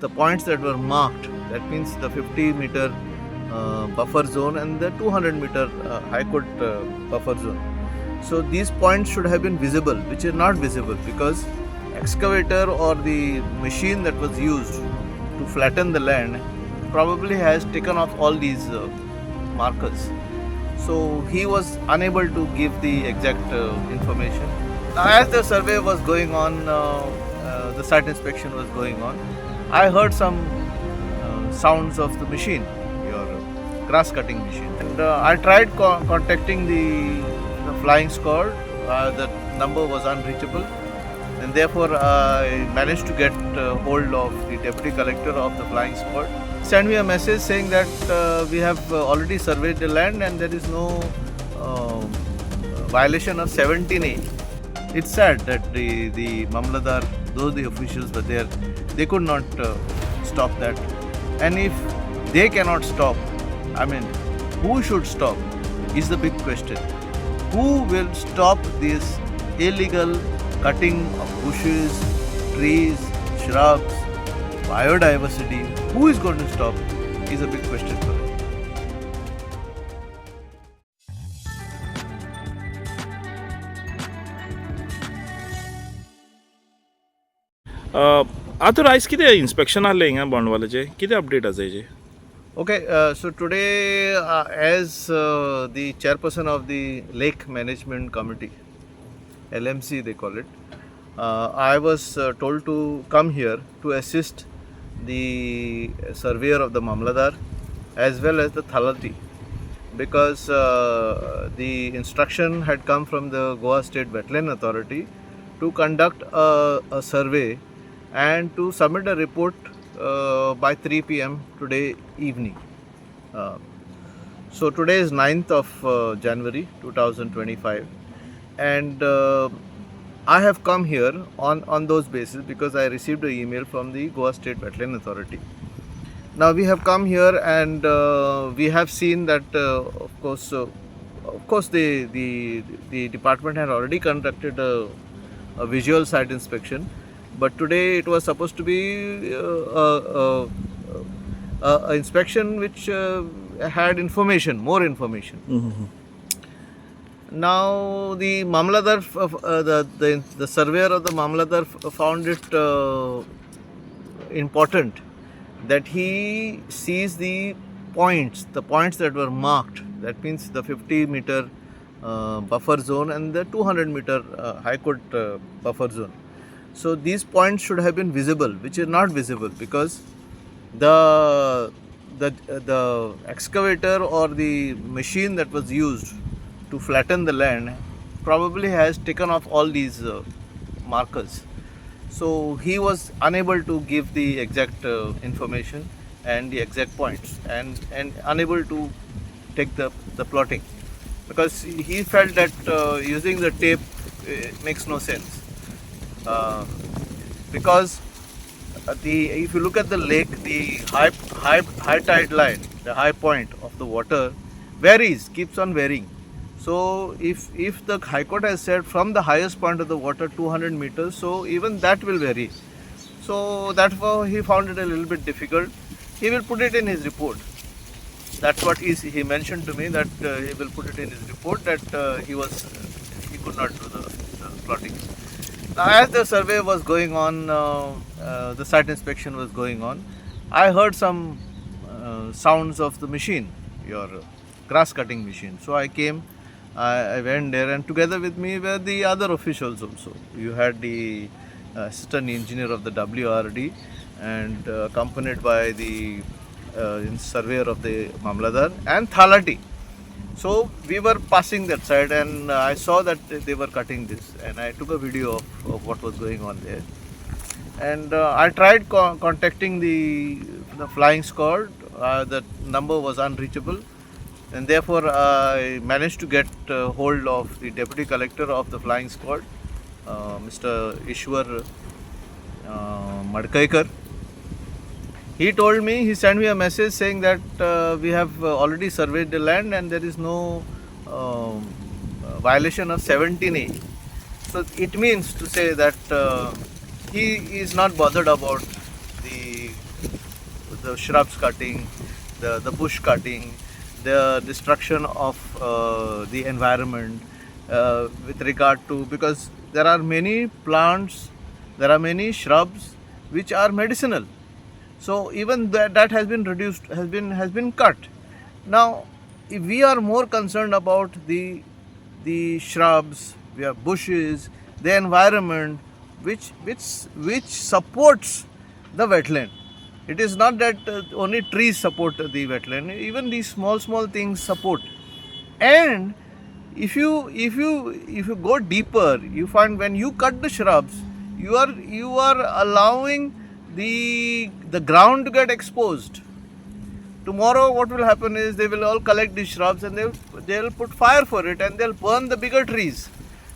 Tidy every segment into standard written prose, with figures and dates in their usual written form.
The points that were marked, that means the 50-meter buffer zone and the 200-meter high court buffer zone. So these points should have been visible, which are not visible because excavator or the machine that was used to flatten the land probably has taken off all these markers. So he was unable to give the exact information. As the survey was going on, the site inspection was going on, I heard some sounds of the machine, your grass cutting machine. And I tried contacting the flying squad. The number was unreachable, and therefore I managed to get hold of the deputy collector of the flying squad. Sent me a message saying that we have already surveyed the land and there is no violation of 17A. It's sad that the Mamladar, though the officials were there, they could not stop that. And if they cannot stop, I mean, who should stop is the big question. Who will stop this illegal cutting of bushes, trees, shrubs, biodiversity? Who is going to stop is a big question for us. आतां आयज कितें inspection आहलें हिंगा बोंडवालाचें कितें update आसा हेजें? Okay, so today, as the chairperson of the Lake Management Committee, LMC they call it, I was told to come here to assist the surveyor of the Mamladar as well as the Thalati, because the instruction had come from the Goa State Wetland Authority to conduct a survey and to submit a report by 3 p.m. today evening. So today is 9th of January 2025, and I have come here on those basis because I received an email from the Goa State Wetland Authority. Now we have come here and we have seen that of course the department had already conducted a visual site inspection, but today it was supposed to be a inspection which had information, more information. Now the Mamladar, the surveyor of the Mamladar found it important that he sees the points that were marked. That means the 50-meter buffer zone and the 200-meter high court buffer zone. So these points should have been visible, which are not visible because the excavator or the machine that was used to flatten the land probably has taken off all these markers. So he was unable to give the exact information and the exact points, and unable to take the plotting because he felt that using the tape makes no sense. Because if you look at the lake, the high tide line, the high point of the water varies, keeps on varying. So if the High Court has said from the highest point of the water 200 meters, so even that will vary. So therefore he found it a little bit difficult. He will put it in his report. That's what he mentioned to me, that he will put it in his report that he could not do the plotting. Now, as the survey was going on, the site inspection was going on, I heard some sounds of the machine, your grass cutting machine. So I came, I went there, and together with me were the other officials also. You had the assistant engineer of the WRD and accompanied by the surveyor of the Mamladar and Thalati. So we were passing that side and I saw that they were cutting this, and I took a video of what was going on there. And I tried contacting the flying squad. The number was unreachable, and therefore I managed to get hold of the deputy collector of the flying squad, Mr. Ishwar Madkaikar. He told me, he sent me a message saying that we have already surveyed the land and there is no violation of 17A. So it means to say that he is not bothered about the the shrubs cutting, the bush cutting, the destruction of the environment with regard to, because there are many plants, there are many shrubs which are medicinal. So even that has been reduced, has been cut. Now, if we are more concerned about the shrubs, we have bushes, the environment, which supports the wetland. It is not that only trees support the wetland. Even these small things support. And if you go deeper, you find when you cut the shrubs, you are allowing the ground to get exposed. Tomorrow what will happen is they will all collect these shrubs and they'll put fire for it and they'll burn the bigger trees.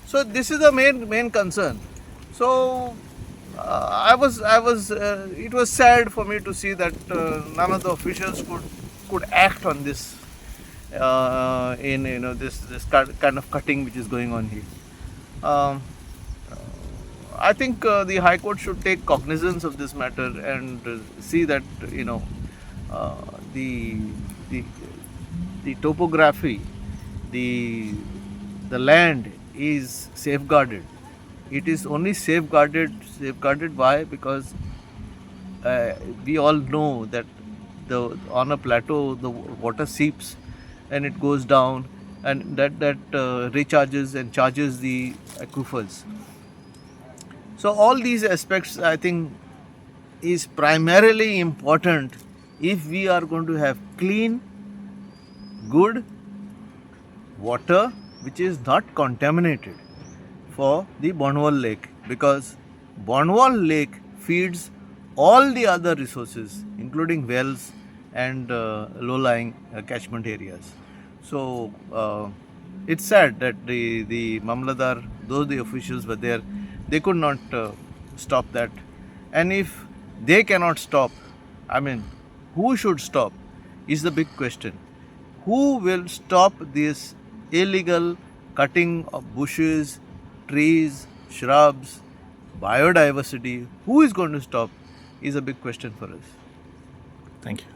So this is the main concern. So it was sad for me to see that none of the officials could act on this in this kind of cutting which is going on here. I think the High Court should take cognizance of this matter and see that the topography, the land is safeguarded. It is only safeguarded why? Because we all know that on a plateau the water seeps and it goes down, and that recharges and charges the aquifers. So all these aspects, I think, is primarily important if we are going to have clean, good water which is not contaminated for the Barnwal Lake, because Barnwal Lake feeds all the other resources including wells and low-lying catchment areas. So it's sad that the Mamladar, though the officials were there, they could not stop that. And if they cannot stop, I mean, who should stop is the big question. Who will stop this illegal cutting of bushes, trees, shrubs, biodiversity? Who is going to stop is a big question for us. Thank you.